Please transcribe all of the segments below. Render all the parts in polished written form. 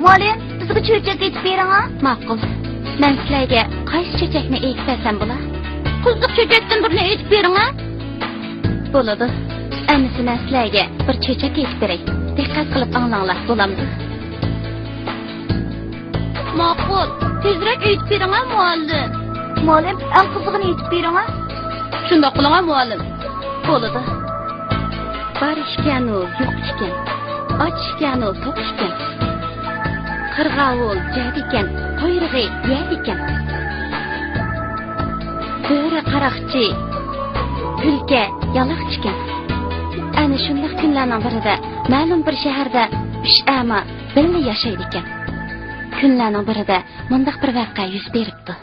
Muallim, bizga cho'chak aytib bering ha? Ma'qul. Men sizlarga qaysi cho'chakni aytib bersam bo'lar? Qiziq cho'chakdan birini aytib bering ha? Bo'ladi. Endi men sizlarga bir cho'chak aytib beray. Diqqat qilib anglanglar, bo'lamdi? Ma'qul. Tezroq aytib bering ha, muallim. Muallim, eng qizig'ini aytib bering ha? Shundoq qiling ha, muallim. Bo'ladi. Bor ishkanu, yo'q ishkan. Och ishkanu, to'q ishkan. Qirg'avul jag ekan, quyrug'i yag ekan. Bo'ri qaraqchi, tulki yaloq ekan. Ana shunday kunlarning birida ma'lum bir shaharda 3 ama birga yashaydi ekan. Kunlarning birida mundaq bir voqea yuz beribdi.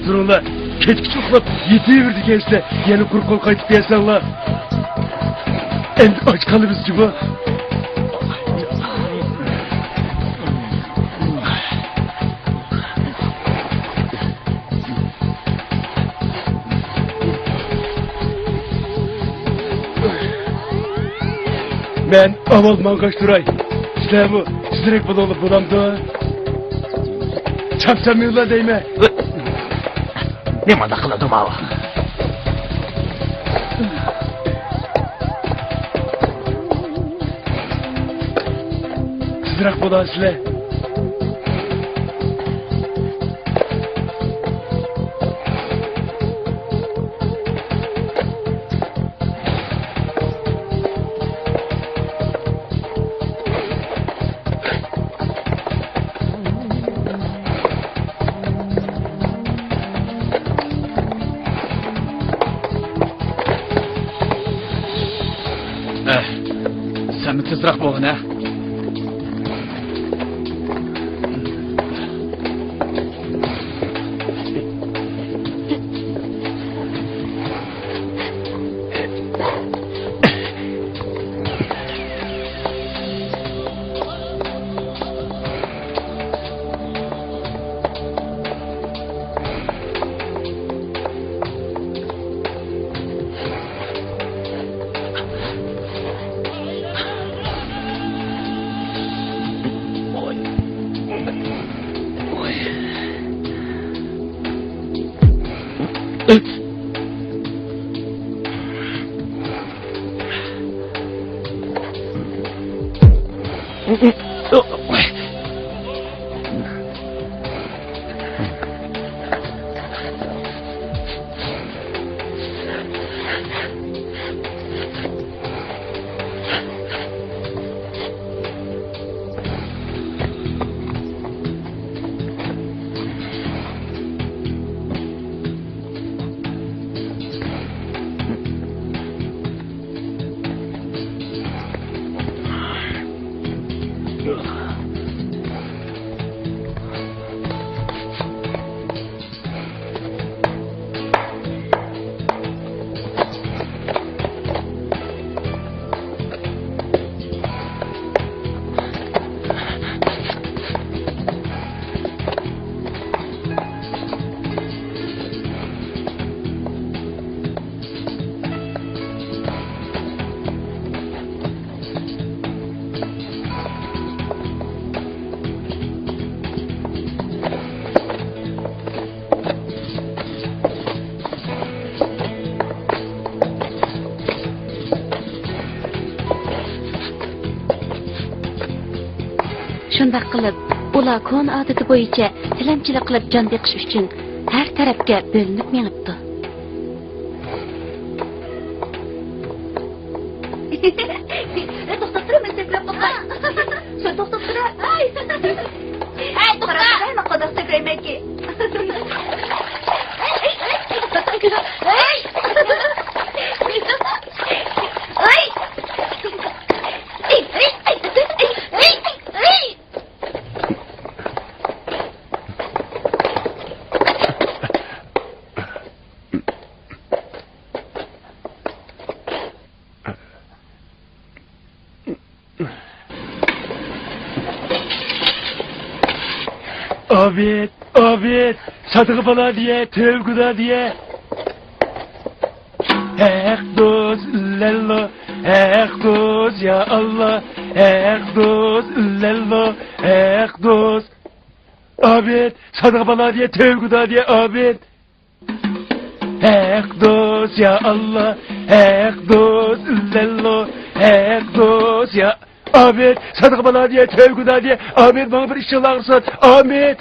Durula. Keçki çoklap yetiverdi gençler. Yeni kuru kol kayıp gelsenler. En aç kalırız gibi. Ben aval mangaştıray. İşte bu. Sizlerek bana olup bulamdı. Çapsam yılla değme. Ne manda kıladım hava? Sizrak bulan sizle. Sen mi tezrak bolun ha? Shunda qilib, ular kon odati bo'yicha tilanchilik qilib jon beqish uchun har tarafga bo'linib menibdi. To'xtab tur, men sakrab qo'yay. Sen to'xtab tur. Ay, to'xta. Men qo'daq sakraymanki. Abid, sadığı bana diye, tevguda diye. Ekdoz, lello, ekdoz, ya Allah, ekdoz, lello, ekdoz. Abid, sadığı bana diye, tevguda diye, abid. Ekdoz, ya Allah, ekdoz, lello, ekdoz, ya Ahmet, sadık bana diye, tevguda diye, Ahmet bana bir işe ağırsan, Ahmet.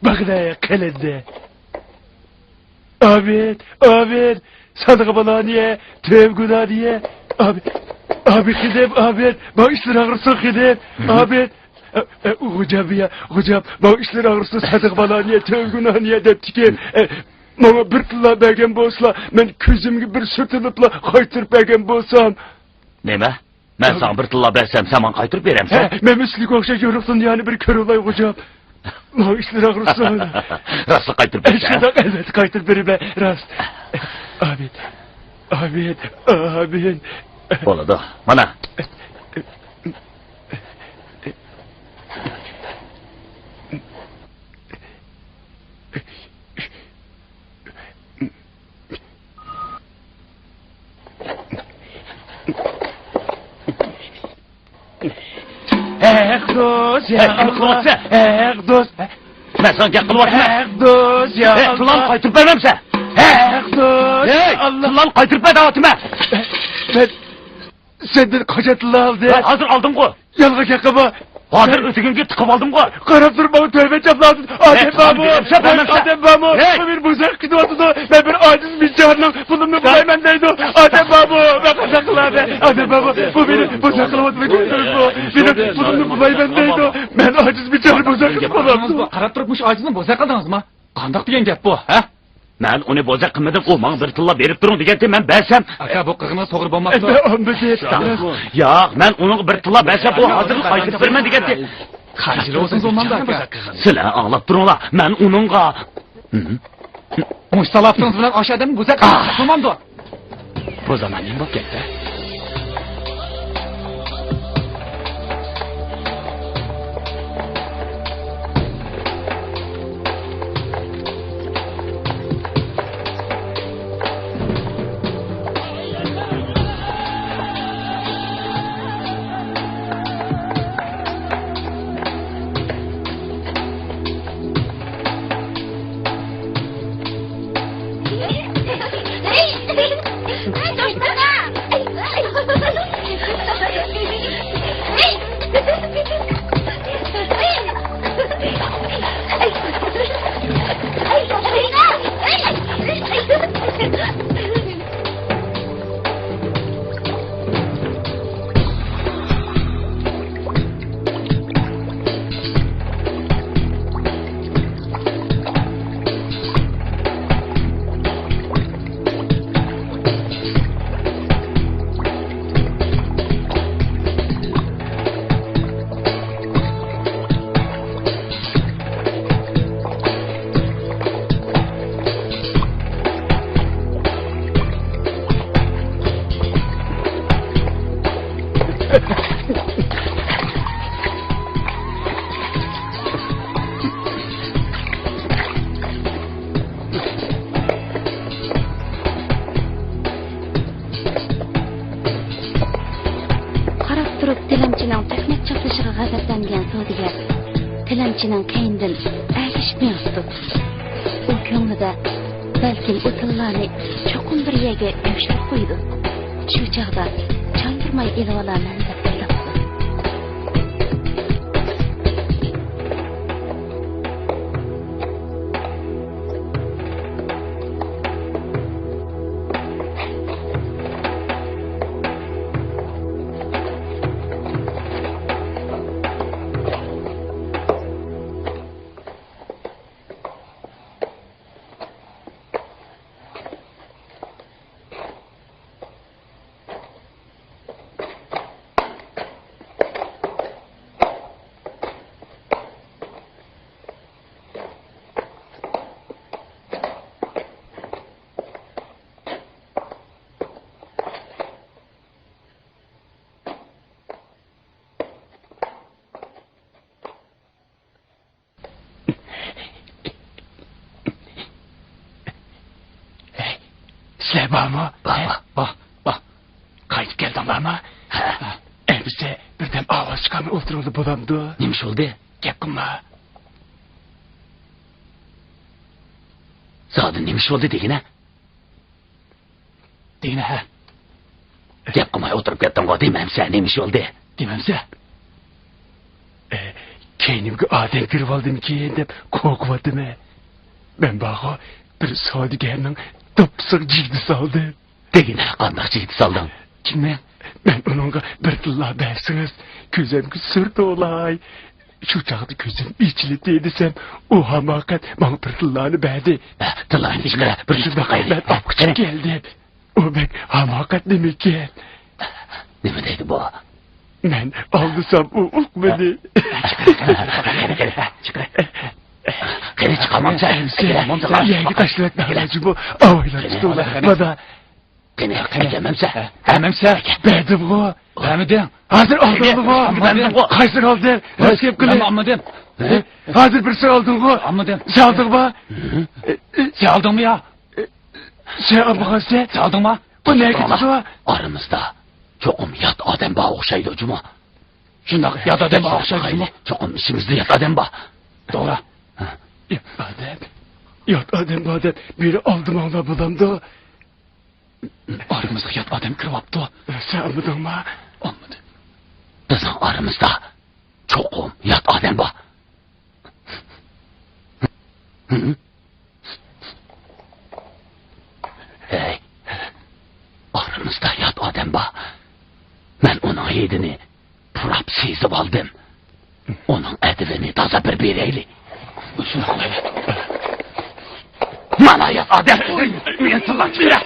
Bak ne kalende. Ahmet, sadık bana diye, tevguda diye, Ahmet gidip, Ahmet, bana işler ağırsan gidip, Ahmet. Hocam, bana işler ağırsan, sadık bana diye, tevguda diye, depti ki, bana bir tıla bergen bolsa, ben küzümü bir sürtülüpla kaytırıp bergen bolsam. Neme? Ben sana bir tılla bersem, sen bana kaytırıp veremsen. Ben müslük okşa görürsün yani bir kör olay hocam. O işler ağrırsın. Rastla kaytırıp versen. Evet kaytırıp verime rast. Ahmet. Oladı, bana. Ekdoz ya Allah. Ekdoz. Ben sana gel kılvatma. Ekdoz ya Allah. Tıllan kaytırıp vermemse. Ekdoz ya Allah. Tıllan kaytırıp ver davetime. Ben senden kaçatılı aldı. Hazır aldım ko. Yalga yakama. Hazır ötükümge tıkıp aldım ko. Karab durma tövbe çapladın. Adem babu. Adem babu. Hey. Bu bir buzak gidiyordu da. Ben bir aciz bir canım. Bunun mu bulayım deydi. Adem babu. Ben kaçakıladı. Adem babu. Bu benim buzakılamadı. Benim bunun mu bulayım deydi. Ben aciz bir canım buzaklık olamaz. Karab durmuş acizini bozak aldınız mı? Kandak diyen gep bu, ha? Ben onu bozak kılmadım, o bana bir tılla verip durun diyecektim, ben bersem. Aka bu kırgına soğur bulmazdı. Ya, ben onu bir tılla bersem, o hazır kaytıp verme diyecektim. Kaçırı olsun zondan da aka. Sıla ağlap durun ola, ben onunla... Muştalaptınız bilen aşağıdan bozak kılmamdı. Bu zaman neyim bak gitti? Tilanchining keyindan erishmayapti. U ko'nglida balkim o'tinlarni cho'qim bir yerga yashirib qo'ydi. Shu chog'da changirmay elib olaman deb o'ylabdi. Bama. Bak. Kayıt geldi ama. Elbise birden ağız çıkarma oturuldu bulamdı. Neymiş oldu? Gep kılma. Zaten neymiş oldu degine? Degine ha. Gep kılmaya oturup yattın o demem sen neymiş oldu? Dememse. Kendimki adem kirip aldım ki dep korkmadım. Ben bağı bir sadigenin tıpsık cildi saldım. Degine kandak cildi saldın. Kimden? Ben onunla bir tılla bersiniz. Gözümki sürt olay. Şu çağda gözüm içli değilsem o hamakat bana bir tıllanı verdi. Tıllanı çıkara. Bir Şurada ben apkıçık geldim. O ben hamakat demek ki. Ne mi dedi bu? Ben aldısam o ulkmedi. Çıkara. Kere çıkamam sen. Yengi taşlık nahlacı bu. Avayla tutuyorlar. Bana. Kene eklememse. Ememse. Verdim bu. Vermedin. Hazır aldın bu. Kaysın aldın. Nasıl yap kılın? Anladım. Hazır bir şey aldın bu. Anladım. Sen aldın mı? Sen aldın mı ya? Sen aldın sen. Sen aldın mı? Bu ne gidiyor? Aramızda çokum yat adem bağ okşaydı cuma. Şundak yat adem bağ okşaydı cuma. Çokum işimizde yat adem bağ. Doğru. Yat adem. Biri aldım ona bulamdı. Aramızda yat adem kırvaptı. Sen anladın mı? Anladım. Bizim aramızda çokum yat adem bağ. Hey. Aramızda yat adem bağ. Ben onun yedini pırap sezip aldım. Onun edivini taza bir bireyli. Şunu koy. Mana yat adem. Ben tıllan çıkıra.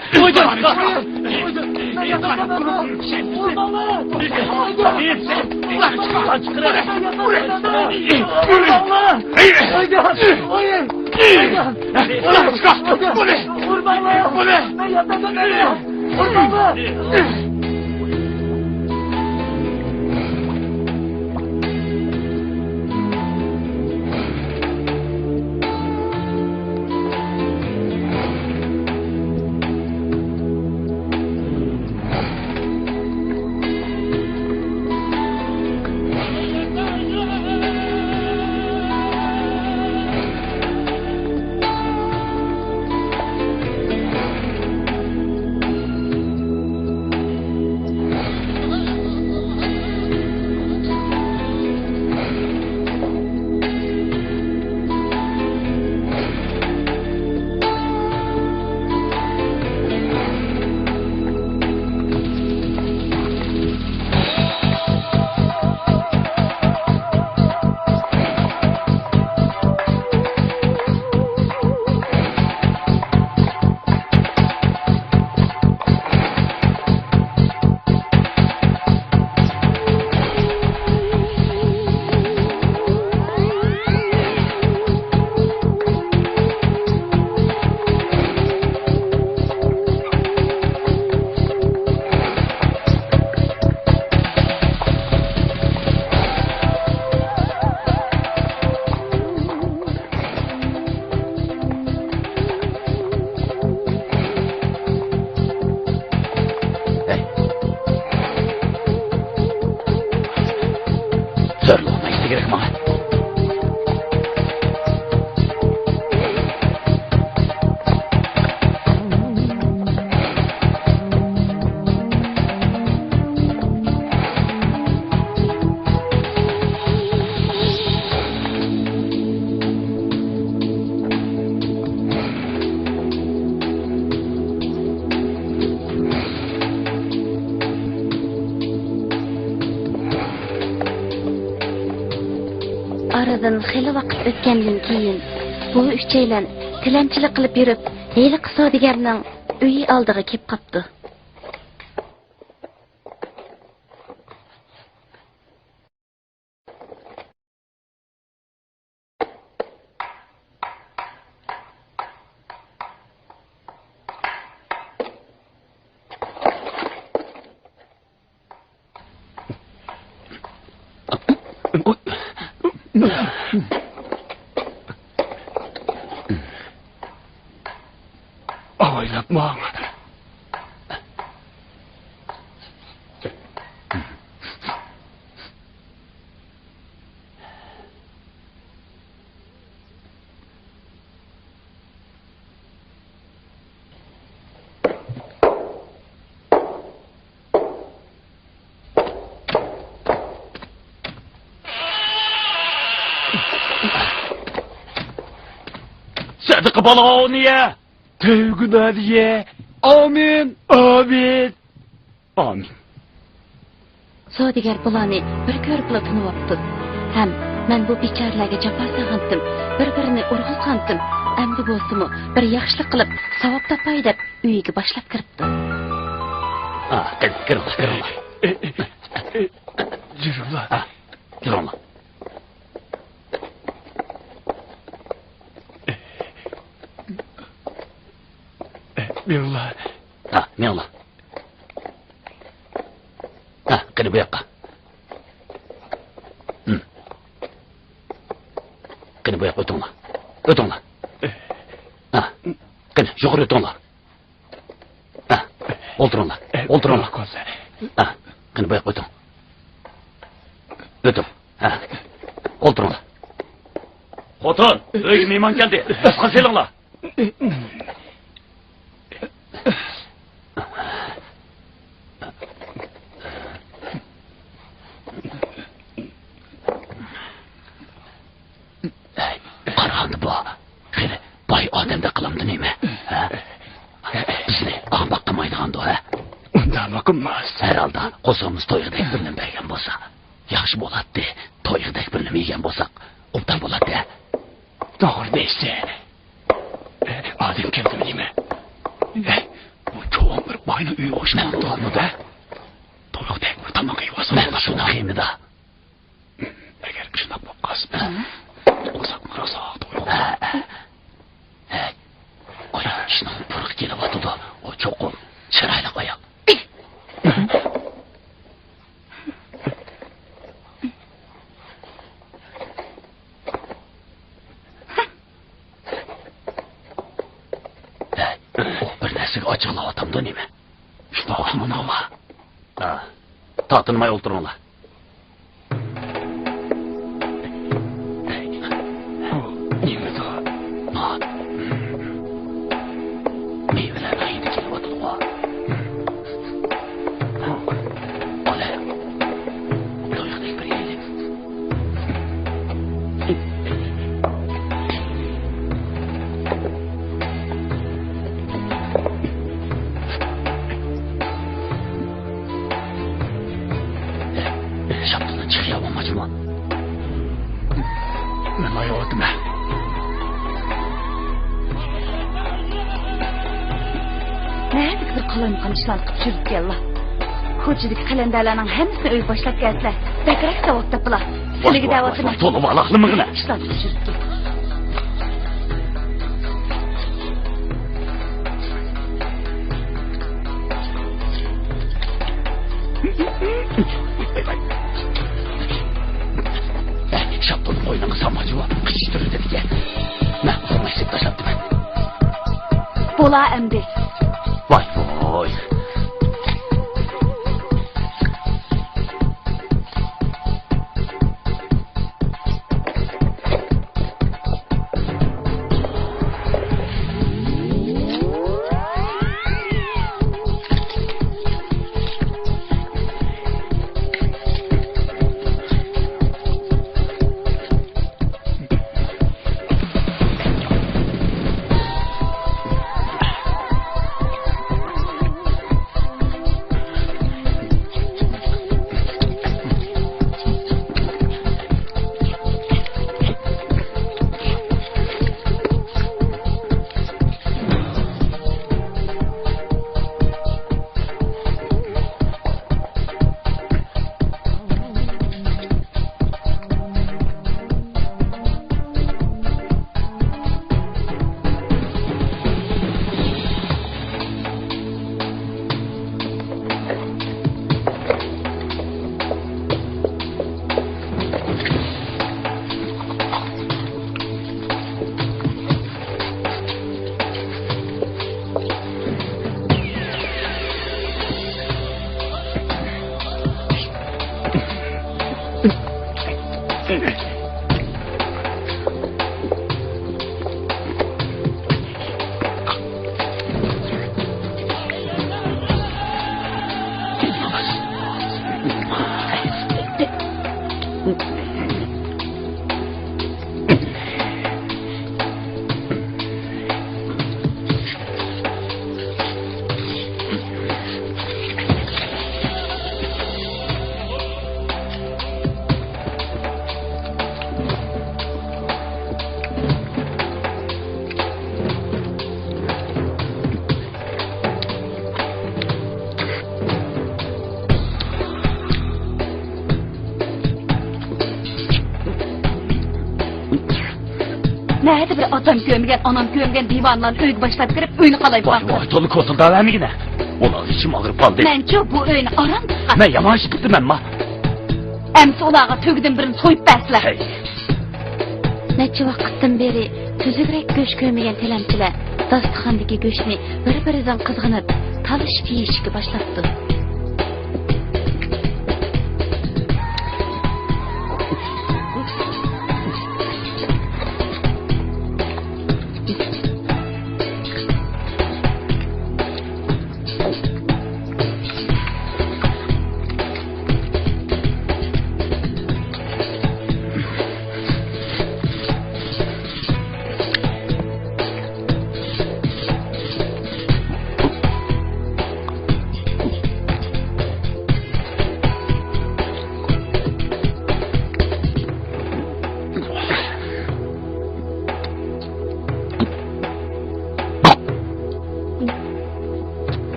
Aradan xeyli vaqt o'tgandan keyin bu uchaylan tilanchilik qilib yurib, heyli qisodigarning uyi oldiga kelib qopdi. Avaylap mağ. Sadık bala niye? Tövgüna diye. Amin. Amin. Amin. Savdogar bularni bir ko'ribla tinibdi. Ham men bu bechoralarga jafo sag'andim, bir-birini urg'izgandim. Endi bo'lsa-mu bir yaxshilik qilib, savob topay deb uyiga boshlab kiribdi. Kir. Yürüla. Yürü oğlum. Yürüla. Ne oğlum? Kır bu yakka. Kır bu yakka ötünla. Ötünla. Kır yukarı ötünla. Olturunla. Olturunla. Kır bu yakka ötün. Ötün. Olturunla. Otur. Öyle meyman geldi. Aslan selinla. Qarandı bu. Xeyri, bay odamda qilamdi nima? Bizni ahmoq qilmaydigan o, ha? Undan bakılmaz. Herhalde qo'simiz to'yig'dek birini bergan bo'lsa, yaxshi bo'ladi. To'yig'dek birini yegan bo'lsak, obdan bo'ladi. Doğru neyse. Adem geldi mi nima? Bu çoğun bir bayna üyü hoşuna oldu da. Toyuqdek bir tamam yuvası. Men shuni qilmaymi da. Eğer şuna bakasın. Qo'sak rosa toyuq. Oya, shuni purq kelyapti. O cho'qim chiroyli qo'ya. Bir narsaga ochiqlayaptimda nima? Şuna bakın ama. Tatınmay o'ltiringlar. Nima da? Meyveler hidi kelyapti. Ola. To'yuqdek bir yeylik. Şaptını çıkıyamam acaba. Ben ayağıdım. Nerede bir qalaymagan ishlarni qilib yuribdilar. Ko'chadagi qalandalarning hammasini uy boshlab keldilar. Bakrak savob topilar. Sizlarga da'vatini To'lib alaqlimigina. ishlarni qilib yuribdi. Şaptını boynuna samacı var. Kışıştırır dedi ki. Ben uzun eksik taşlattım. Bo'la endi. Vay vay. Nerede bir adam gömgen, anam gömgen divanlarını öyle başlayıp girip öyünü kalayıp Vay baktı. vay tolu kosulda var mı yine? Ulan içim ağır kaldı. Mence bu öyünü aram kıskan. Ben yaman işittim ben ma. Emsi olağa tögüdün birini soyup bəsler. Hey. Neçe vakittin beri tüzügrek göç köymegen telemçiler dastıxandaki göçni bir-birinden kızgınıp talış tiyişki başlattı.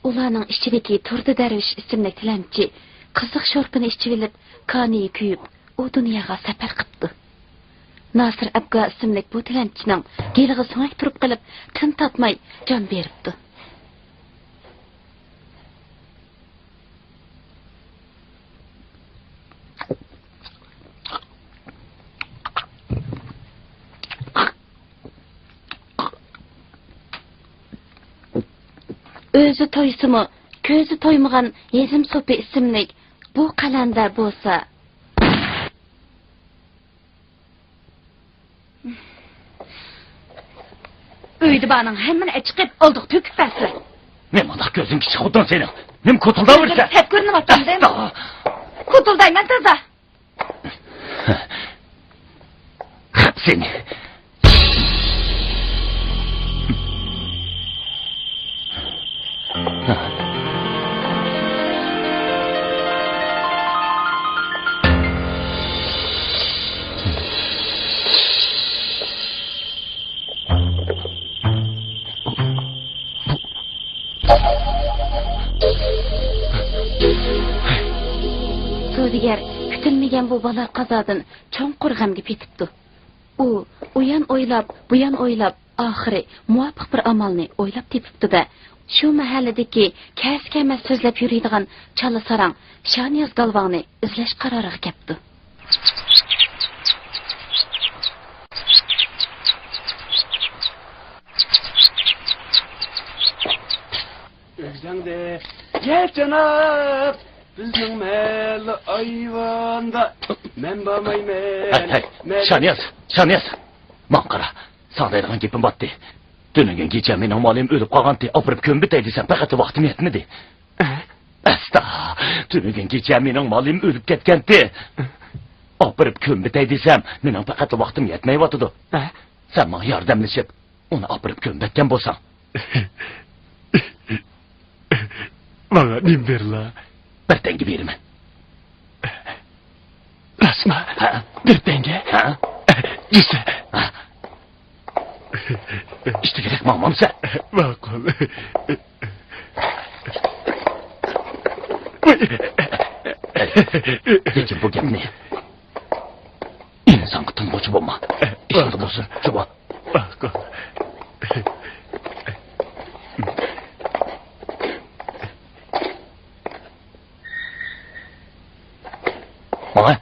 Ularning ichidagi Turdi Darvish ismli tilamchi qiziq sho'rpini ichib olib, kaniyi kuyib, u dunyoga safar qildi. Nasir Abga ismli bu tilamchining gelig'i so'ng turib qilib, tin tatmay jon beribdi. Özü toysimi, ko'zi toymagan Yezim So'pi ismli bu qalanda bo'lsa, uyda baның hammani chiqib oldiq to'kib basla. Ne madak gözün küçük oldun senin. Nem kutulda vursa. Hep ko'rinayotgan değil mi? Kutuldayman taza. Hep seni. Sodigar kutilmagan bu balo qazodan cho'nqur g'amga petibdi. U uyan o'ylab, buyan o'ylab, oxiri muvofiq bir amalni o'ylab tepibdi-da, shu mahalladagi kas-kamas so'zlab yuradigan chala sarang Shaniyoz Galvonni izlash qaroriga kelibdi. Özlende gel canap bizning mel ayvanda men bormayman. Hey, Shaniyoz. Manqara, sandaydigan gapim batdi. Dünün gece mening molim o'lib qolgandi, opirib ko'mbitay desam, faqat vaqtim yetmadi. Asta, dünün gece mening molim o'lib ketgandi. Opirib ko'mbitay desam, mening faqat vaqtim yetmayotdi. Sen menga yordamlashib, uni opirib ko'mbitgan bo'lsang. Bana nim berla. Bir tenge beraman. Rasma. Bir tenge. Ha? Cüse. İşte gerek mamamsa. Ma'qul. Lekin bu gapni insonga ting'uvchi bo'lma. Ishonchi bo'lsin, cho'ba. Ma'qul. Bana.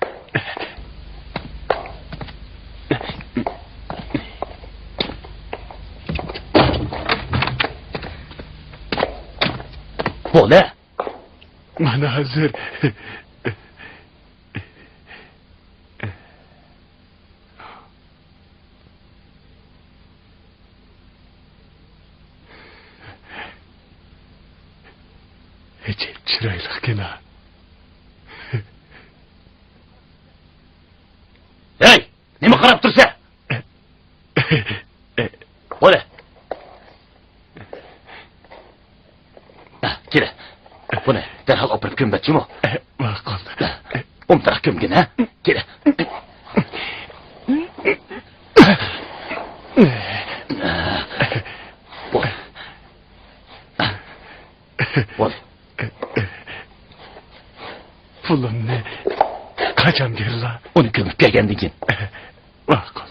Bola. Mana hazır. Hiç chiroyliqqina. Hey, nima qarab tursa? gömbetçi mi? Bak oldu. Omtarak gömgin ha? Gel. Bol. Pulum ne? Kaçam gel la. Onu gömüp gelgendin. Bak oldu.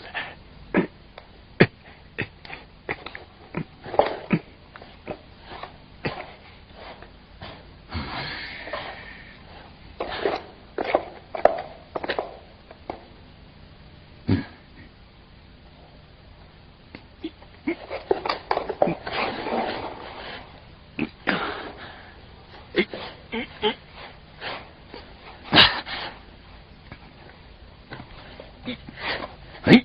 Hey.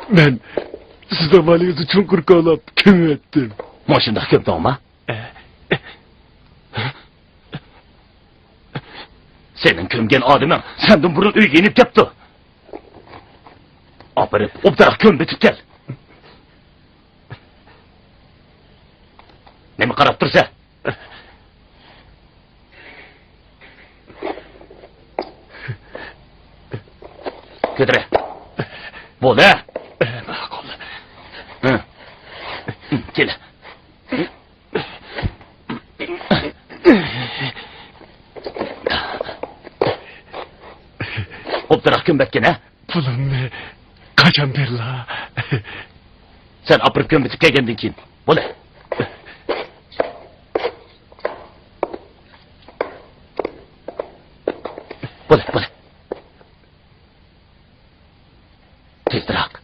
Ben size maliyeti çukur kalap kim ettim? Maşında gömdün ama. Senin kömgen adamın senden burun üy yenip yaptı. Aparıp obdarak kömbetip gel. Ne mi karap dursa? Kötüre. Bol he? Bak oldu. Hı. Gel. Obdarak kömbetken ha? Pulum ne? Kaçam gel la. Sen apırıp kömbetip gelgendin kim? Bol he? Bol he, bol he. Tezdirak.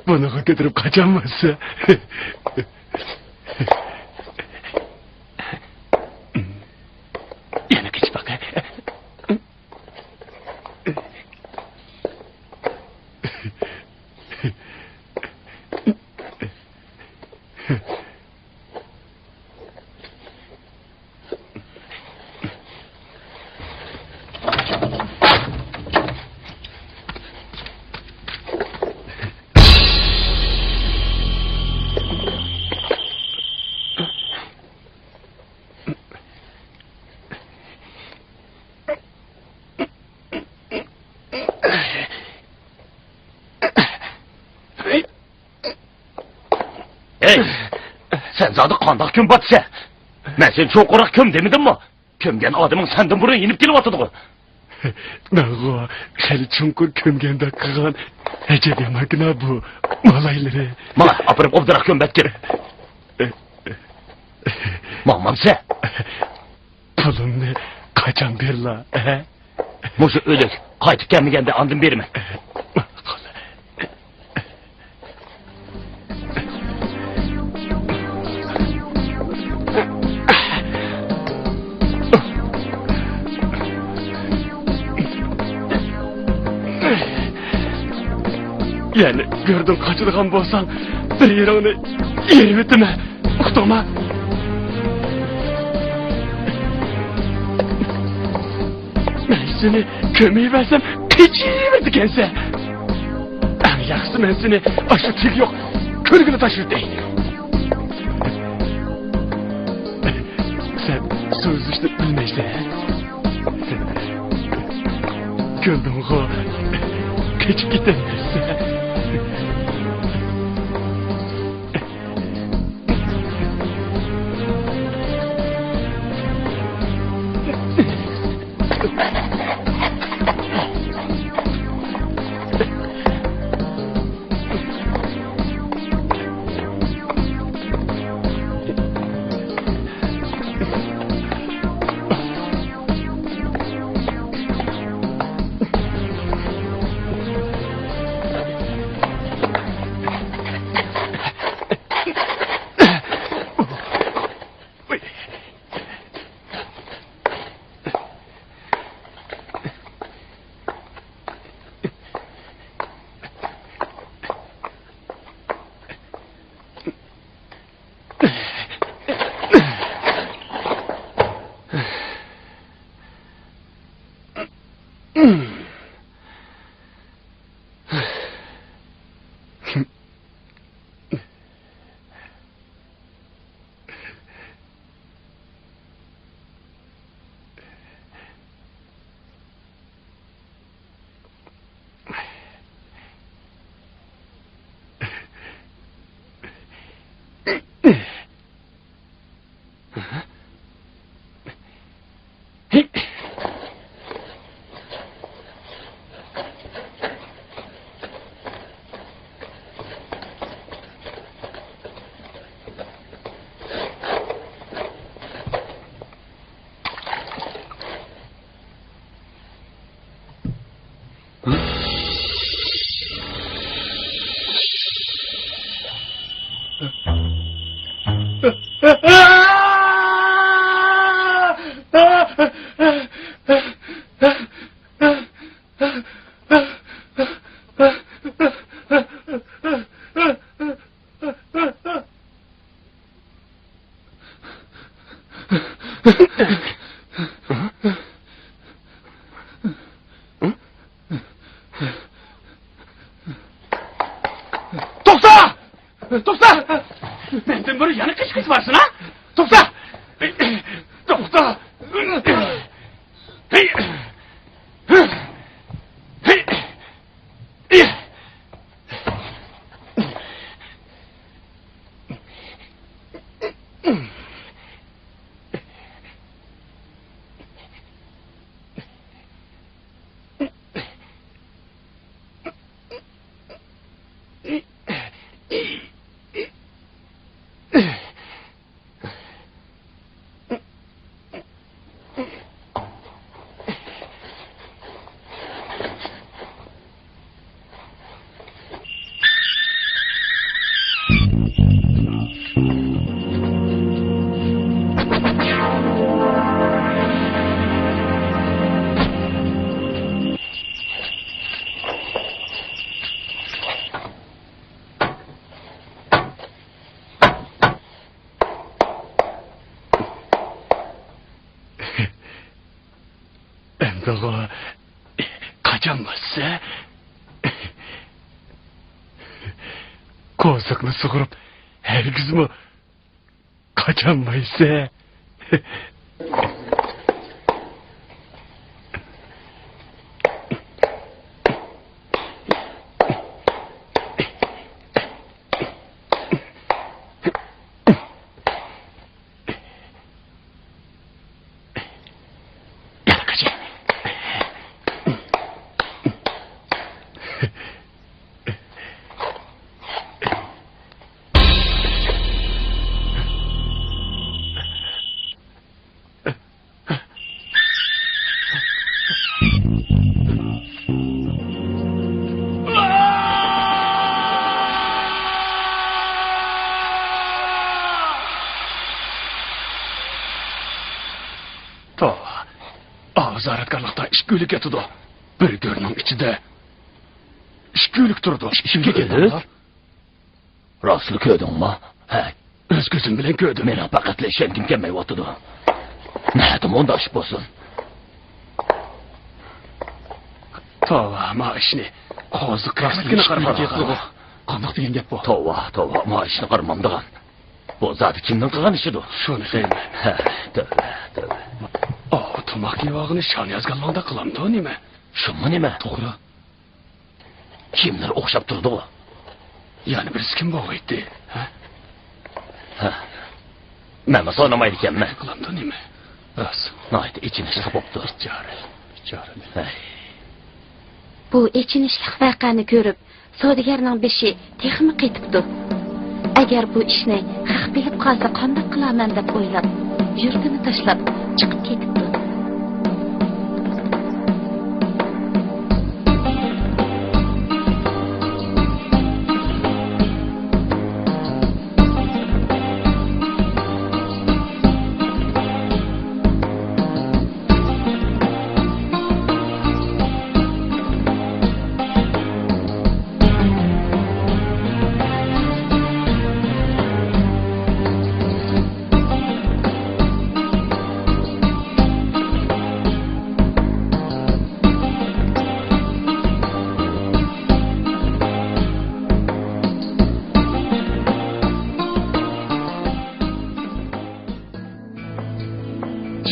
Bunu götürüp kaçamazsa. Yana geç bak. Hey, sen zaten kandak kim batsa? Ben seni çok olarak kim demedim mi? Kömgen adamın senden buraya inip gelip atıdı. Nago, hali çunkur kömgende kıgan eceli makina bu malayları. Mana apırıp obdurak kömbet gir. Mamam sen. Pulumni kaçan berla. Muşu ölük. Kaytıp gelmegende andın berme. Yani gördün kaçırgan bolsan bir yerini yerim etme. Uktama. Ben seni kömeği versem keçiyi verdi kense. En yaxşı ben seni aşırtık yok. Kırgını taşır değil. Sen söz işte bilmeysen. Gördün o keçi gidemezse. Toksa! Toksa! Benden böyle yanık kışkırt varsın ha? Toksa! Toksa! Hey! Hey! Dağa kaçamazsa kozakını sıkırıp herkes mi kaçamaysa Zaratkarlıkta işgüylük yatıdı. Bir görünün içinde işgüylük durdu. İşgüylük yatıdı. Rastlı köydün mü? He. Öz gözüm bilen gördüm. Mena pakatla işendim gelmey vatıdı. Ne edim onda aşıp olsun. Tova ma işini. Kozuk kıymetini karmadı. Kandak deyen gep bu. Tova ma işini karmamdıgan. Bu zatı kimden kılgan işidir? Şunu deyim ben. He. Tövbe. Tomak yuvağını şan yazganlığında kılamdı o nime? Şunmu nime? Doğru. Kimler okşap durdu o? Yani birisi kim boğuydu? Meme sonamaydı kemme. Kılamdı nime? Az. Naydı içine çıkıp optu. İcare. Bu echinishlik vaqani ko'rib, savdogarning beshi texmi qaytibdi. Agar bu ishni haq bilib qolsa qanday qilaman deb o'ylab, yurtini tashlab chiqib ketibdi.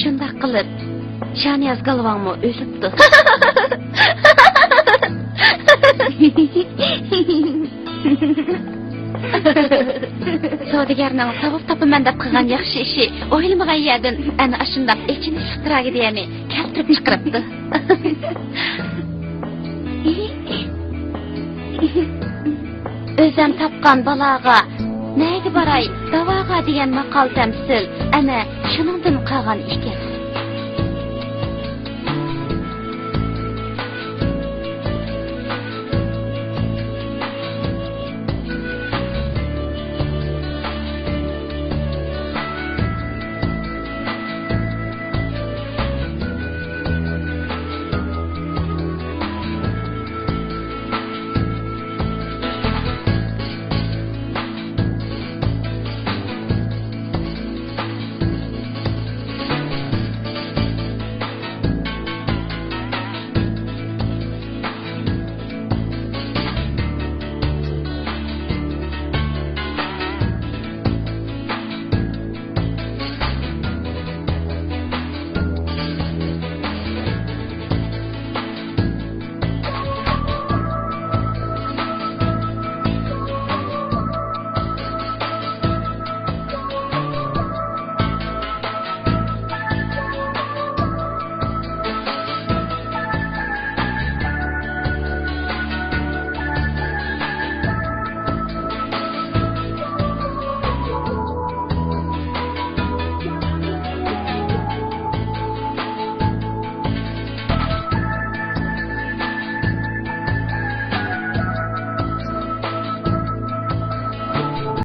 Shunday qilib, Shaniyaz Galvanmi o'libdi. Savdogarning savob topaman deb qilgan yaxshi ishi o'ylamagan yerdan ana shunday echinish tragediyani keltirib chiqaribdi. O'zim topgan balaga neydi baray, davaga degan maqol tamsil ana shuningdan qolgan ekan.